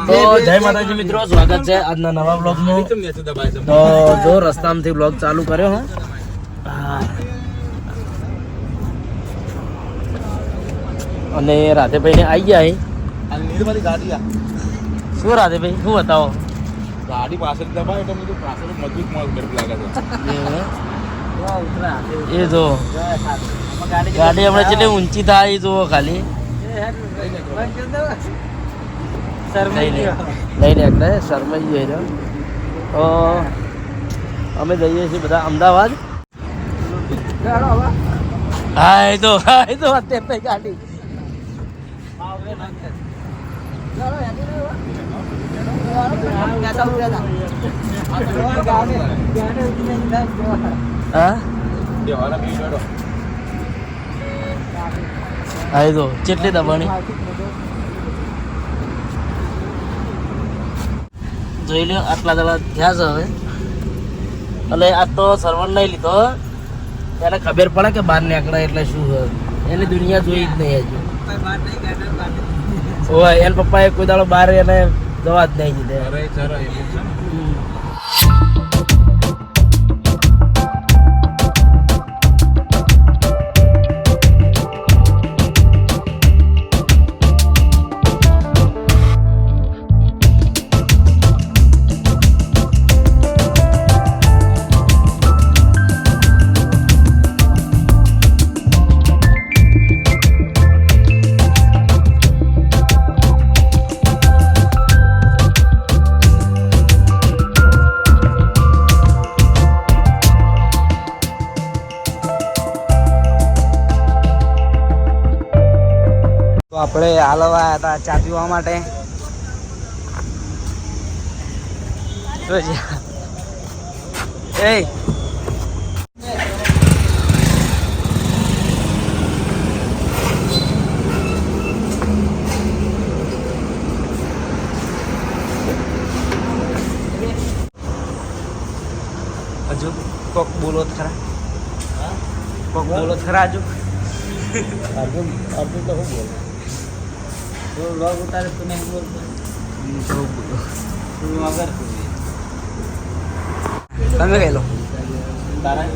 તો જય માતાજી મિત્રો, સ્વાગત છે આજના નવા બ્લોગમાં. તો જો રસ્તામાંથી બ્લોગ ચાલુ કર્યો હો. અને રાધેભાઈ ને આવી ગયા શું રાધેભાઈ શું બતાવો? ગાડી પાછળ દબાય તો બધું પાછળ મજબૂત માલ ગરબ લાગે છે. એ જો ગાડી હમણાં જેટલી ઊંચી થાય એ જુઓ ખાલી. લઈને એટલે શરમાઈ ગયો. તો અમે જઈએ છીએ બધા અમદાવાદ. હા એ તો અત્યારે ગાડી ચેટલી દબાણી જોઈ લો. આટલા દાડા થયા છે હવે. એટલે આ તો સર્વર નહીં લીધો, એને ખબર પડે કે બહાર નીકળે એટલે શું હોય. એની દુનિયા જોઈ જ નહીં હજુ. હોય એના પપ્પાએ કોઈ દાડો બહાર એને જવા જ નહીં દીધે. આપણે હાલવા આવ્યા હતા ચા પીવા માટે. એ હજુ કોક બોલો ખરા, કોક બોલો ખરા હજુ. અર્જુન તો શું બોલે? लोग उतारे तो नहीं बोलते अगर તમે કહી લો તારા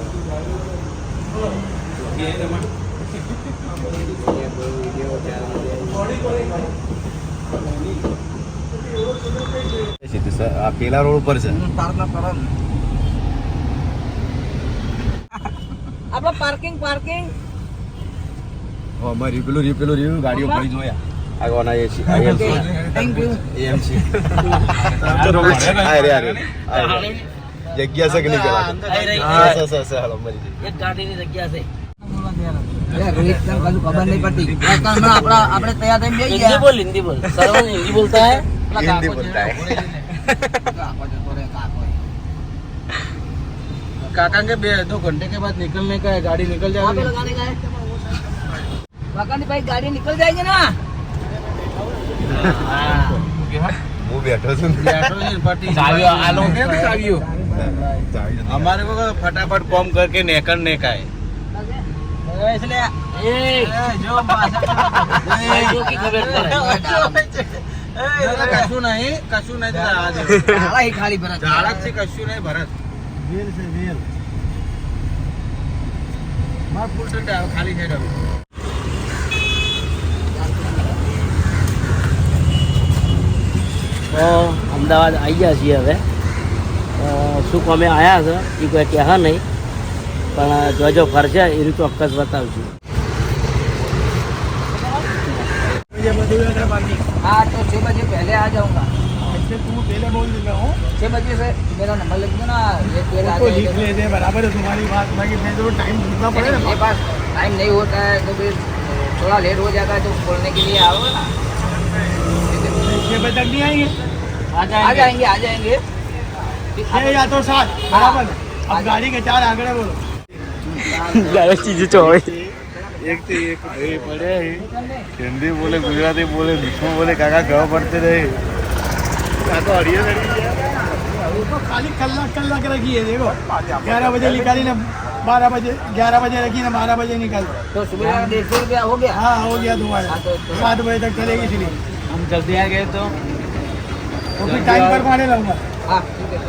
પેલા રોડ પર છે આપડે પાર્કિંગ પેલું ગાડીઓ પડી જોયા. આગળના એસી થેન્ક યુ એમસી જગ્યા છે કે નહીં પેલા? હાલો મરી એક ગાડીની જગ્યા છે. रोहित सर का खबर नहीं पड़ती. આપણે તૈયાર થઈને બેસી ગયા. हिंदी बोल सर्वन हिंदी बोलता है. हिंदी बोलता है. काका के 2 घंटे के बाद निकलने का है, गाड़ी निकल जाएगी. काका भाई गाड़ी निकल जाएगी ना. હું બેઠો છું. हमारे को फटाफट कॉम करके निकलने का है. इसलिए जो की खबर कशु नहीं खाली भरत से कशु नहीं भरत फुल खाली है. તો અમદાવાદ આવી ગયા છીએ હવે. શું અમે આવ્યા છે એ કોઈ કહેવા નહીં, પણ જો ફરશે એ રીતે ચોક્કસ બતાવશું. हाँ तो 6 बजे पहले आ जाऊंगा. ऐसे तू पहले बोल देगा हूँ 6 बजे से मेरा नंबर लिख दो ना. ये पहले तो लिख ले दे. बराबर है तुम्हारी बात, बाकी मैं तो टाइम ढूंढना पड़ेगा. मेरे पास टाइम नहीं होता है तो फिर थोड़ा लेट हो जाता है, तो बोलने के लिए आओ ना. 6 बजे तक नहीं आएंगे. आ जाएंगे. छह या तो 7 बराबर है. अब गाड़ी के 4 आंकड़े बोलो. ચીજ ચોઈ એક થી એક ભાઈ પડે હિન્દી બોલે, ગુજરાતી બોલે, વિશ્વ બોલે. કાકા ગવા પડતે રહે. કાકો હરિયો ચડી ગયા. खाली कलाक रखी है. देखो 11 बजे निकाली ना, 12 बजे 11 बजे रखी ना, 12 बजे निकाल. तो सुबह 150 रुपया हो गया. हाँ हो गया तुम्हारा. 7 बजे तक चलेगी इसलिए. हम जल्दी आ गए तो वो भी टाइम पर माने लाऊंगा હા ઠીક है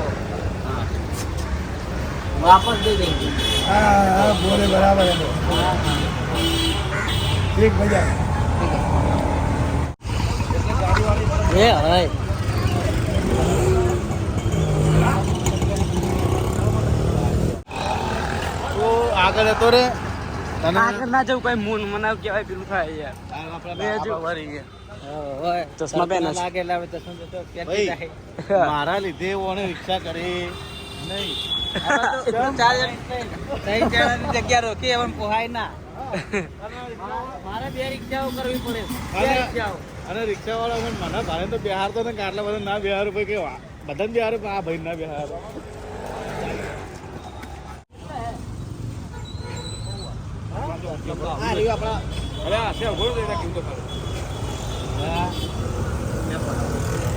वापस दे देंगे हाँ हाँ बोले बराबर है एक बजा ये है તો આગળ હતો રે તને આગળ ના જવું કોઈ મૂન મનાવ કેવાય પેલું થાય યાર ચશ્મા પહેન ભાઈ મારા લીધે ઓને રિક્ષા કરી નહીં જગ્યા રોકી એમ પોહાય ના મારે બે રિક્ષાઓ કરવી પડે અને રિક્ષા વાળા મને ભાડે તો બિહાર તો ને આટલા બધા ના બિહાર ભાઈ કે બધા બિહાર આ ભાઈ ના બિહાર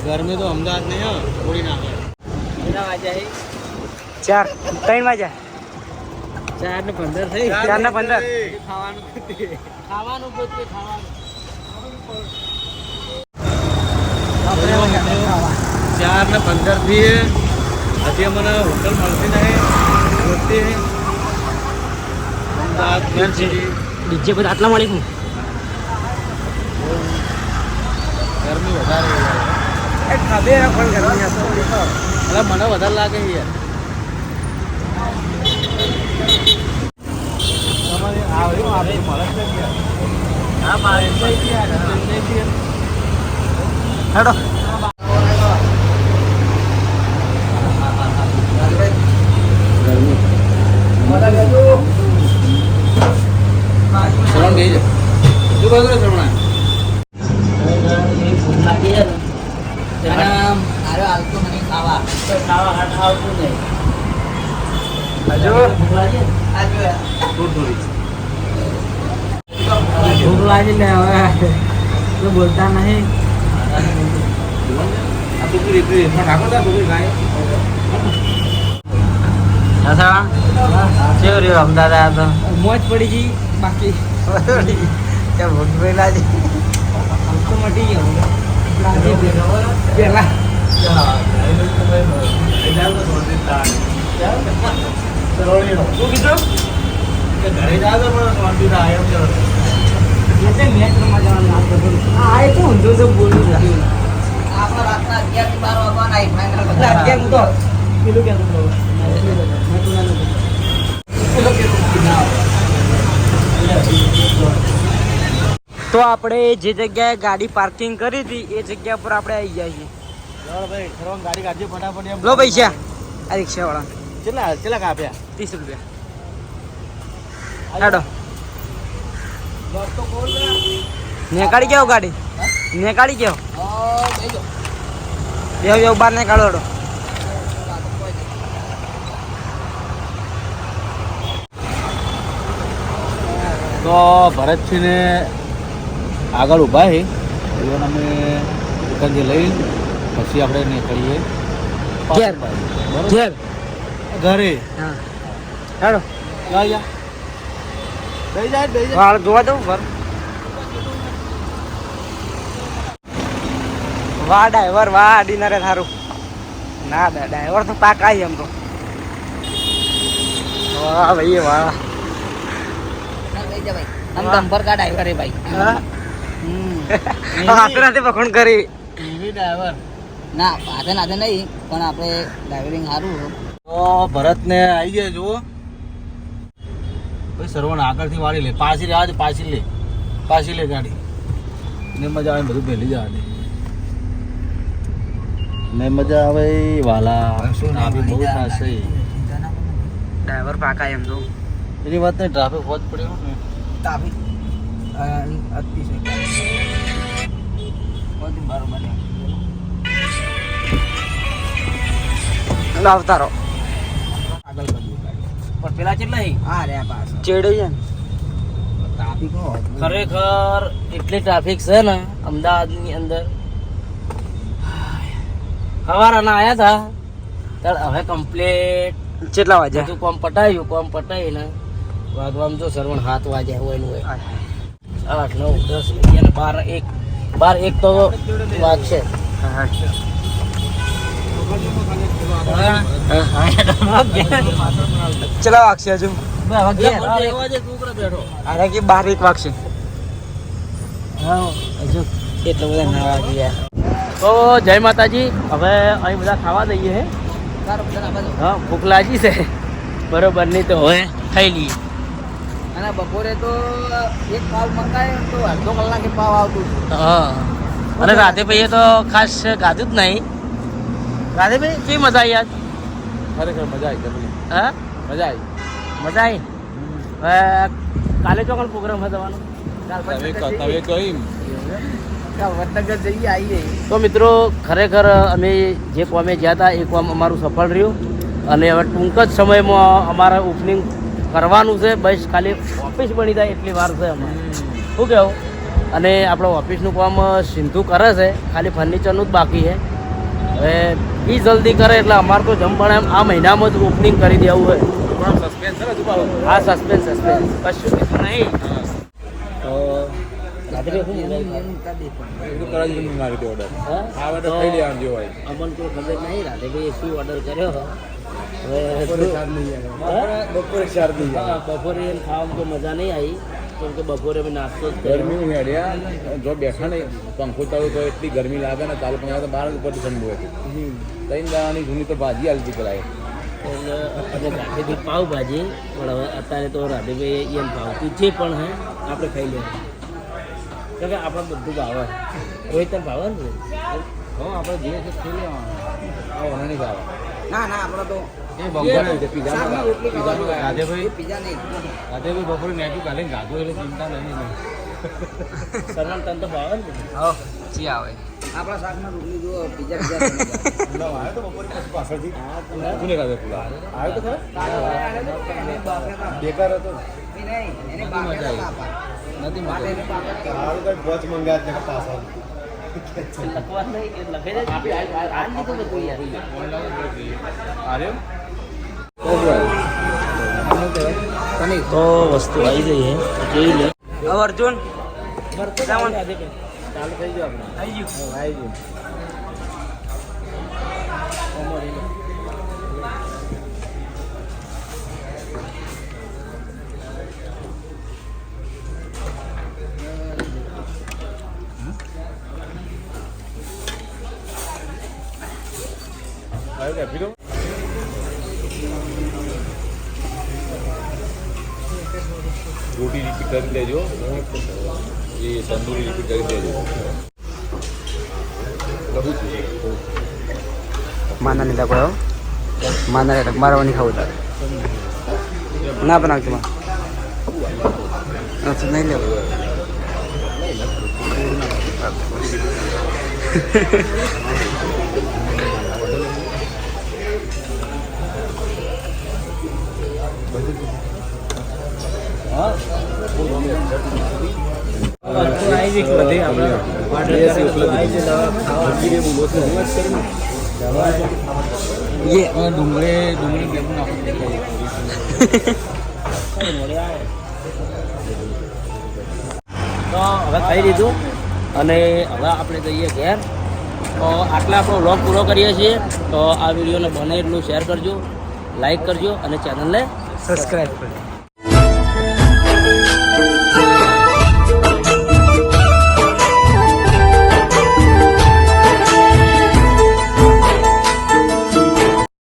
ગરમી તો અમદાવાદ નહીં થોડી નાખે 3 વાગ્યા 4:15 થઈ 4:15 ખાવાનું ગોતીએ ખાવાનું 4:15 થી હજી મને હોટલ મળતી નહીં ગોતી અમદાવાદ ડીજે બધા આટલા મળી હું ગરમી વધારે ખબર પણ ગરમી એટલે મને વધારે લાગે યાર તમારે આવ્યું આપણે મળે છે હા મારે હેડો શ્રવણ ગઈ છે શું કહ્યું શ્રવણ અરે હાલતો મને ખાવા ખાવા હાથ આવતું નહીં હજુ ભૂખ લાગી થોડી ભૂખ લાગી ને હવે તો બોલતા નહીં અમદાવાદ મોજ પડી ગઈ બાકી ભૂખ લાગી તો મટી ગયો પેલા શું કીધું કે ઘરે જાવ તો મને શાંતિ થાય એમ કરો મેચ રમવા જવાનું આ તો ઊંધો તો બોલું છે આપણા રાતના 11 થી 12 વાગવાના હું તો પેલું કેતો તો આપણે જે જગ્યાએ ગાડી પાર્કિંગ કરી હતી એ જગ્યા પર આપણે આવી ગયા છીએ ભાઈ શ્રવણ ગાડી કાઢી ફટાફટ એમ લો પૈસા આ રિક્ષા વાળા કેટલા કાપ્યા 30 રૂપિયા હેડો નેકાળી કેવો ગાડી નેકાળી કેવો બેવ બાર ને કાઢો હેડો તો ભરતસિંહને આગળ ઊભા છે એવાને અમે દુકાનથી લઈ પછી આપણે નીકળીએ ઘેર ઘેર ઘરે હા હેડો જા જા બેસી જાય બેસી જાય વાળ જોવા દઉં ઘર વાહ ડ્રાઈવર વાહ ડિનરે થારું ના ડ્રાઈવર તો પાકા એમ તો વાહ ભાઈ વાહ પખંડ કરી ટીવી ડ્રાઈવર ના પાસે નાથે નહીં પણ આપણે ડ્રાઇવિંગ સારું તો ભરતને આવી ગયા જુઓ ભાઈ સરવણ આગળથી વાળી લે પાછી લે આજે પાછી લે ગાડી ને મજા આવે બધું પહેલી જવા દે ને મજા આવે વાલા ટ્રાફિક બહુ થશે ડ્રાઈવર પાકા એમ તો એની વાત નહીં ટ્રાફિક હોત પડ્યો ને ટ્રાફિક અતિશય બરોબર આવતારો આગળ પણ પેલા કેટલા હા રે પાસ ચેડે છે ટ્રાફિક ખરેખર એટલી ટ્રાફિક છે ને અમદાવાદની અંદર સવારના આયા હતા ત્યારે હવે કમ્પ્લેટ કેટલા વાગ્યા બધું કોમ પટાયું ને વાગવામાં જો સરવણ 7 વાગ્યા હોય એનું હોય 8, 9, 10, 11, 12, 1 તો વાગશે ચલો વાગશે હજુ અરે કે 12 વાગશે એટલો બધા ના વાગી યાર. તો જય માતાજી. હવે અહીં બધા ખાવા દઈએ હે. હા ભૂખ લાગી છે બરોબર, નહીં તો હવે ખાઈ લઈએ. અને બપોરે તો એક પાવ મંગાય તો અડધો કલાકે પાવ આવતું હતું. હા અને રાધેભાઈએ તો ખાસ ગાધું જ નહીં. રાધેભાઈ કેવી મજા આવી આજ? ખરેખર મજા આવી જબરી. હા મજા આવી. મજા આવી. હવે કાલે ચોકન પ્રોગ્રામ હોય તમારો? તમે કઈ વડનગર જઈએ આવીએ. તો મિત્રો ખરેખર અમે જે કોમે ગયા હતા એ કોમ અમારું સફળ રહ્યું અને હવે ટૂંક જ સમયમાં અમારે ઓપનિંગ કરવાનું છે. બસ ખાલી ઓફિસ બની જાય એટલી વાર છે અમારે. શું કહેવું? અને આપણો ઓફિસનું કામ સિંધુ કરે છે, ખાલી ફર્નિચરનું જ બાકી છે. હવે એ જલ્દી કરે એટલે અમારે તો જમવાના એમ આ મહિનામાં જ ઓપનિંગ કરી દેવું હોય. સસ્પેન્સ છે ને આ સસ્પેન્સ કશું કીધું નહીં. તો મારી ઓર્ડર હા તો ખાઈ લેવાનું જો હોય. અમને કોઈ ખબર નહીં રાધેભાઈએ શું ઓર્ડર કર્યો. હવે બપોરે 4 થઈ હા, બપોરે એમ ખાવામાં તો મજા નહીં આવી કેમ કે બપોરે અમે નાસ્તો જ કર્યો. ગરમી હેડ્યા જો બેઠા નહીં પંખો ચાલુ તો એટલી ગરમી લાગે ને ચાલુ પંખા તો 12 ઉપર ઠંડુ હતું. 3 દાણાની જૂની તો ભાજી આલતી કરાય. એટલે અને ગાંઠીથી પાવભાજી પણ હવે અત્યારે તો રાધેભાઈ એમ ભાવતું જે પણ હે આપણે ખાઈ લેવાનું. કારણ કે આપણે બધું ભાવે. રોહિત તને ભાવે ને? હા આપણે જે છે ખાઈ લેવાનું. આ વણા નહીં ખાવા. ના ના આપણે તો એ બપોરે પીઝા શાકમાં રોટલી ખાવાની. રાધેભાઈ પીઝા નહીં. બપોરે મેગી કાઢીને ગાધું એટલે ચિંતા નહીં. સલમાન તને તો ભાવે ને? હો જી આવે આપણા શાકમાં રોટલી જુઓ પીઝા આવ્યો તો બપોરે પાછળથી શું નહીં ખાધો પુલાવ આવ્યો તો ખરા બેકાર હતો એને મજા આવી. નથી મજા આવી. સારું કઈ વોચ મંગાવ્યા છે પાછળ લખવા નહીં એ લખાઈ જાય. આ લીધું બધું યાર. તો વસ્તુ આવી ગઈ છે જોઈ લે. હવે અર્જુન ચાલુ થઈ ગયો આપણે. આવી ગયું આવી ગયું. રોટી રિપીટ કરી દેજો એ તંદૂરી રિપીટ કરી દેજો. માના નહીં લાગો માના નહીં મારવા નહીં ખાવું તારે ના બનાવજો માં નથી નહીં લેવું ડુંગળી કેવું નાખો તો હવે ખાઈ લીધું અને હવે આપણે જઈએ ઘેર. તો આટલા આપણો વ્લોગ પૂરો કરીએ છીએ. તો આ વિડીયોને બને એટલું શેર કરજો, લાઈક કરજો અને ચેનલને સબસ્ક્રાઈબ કરજો.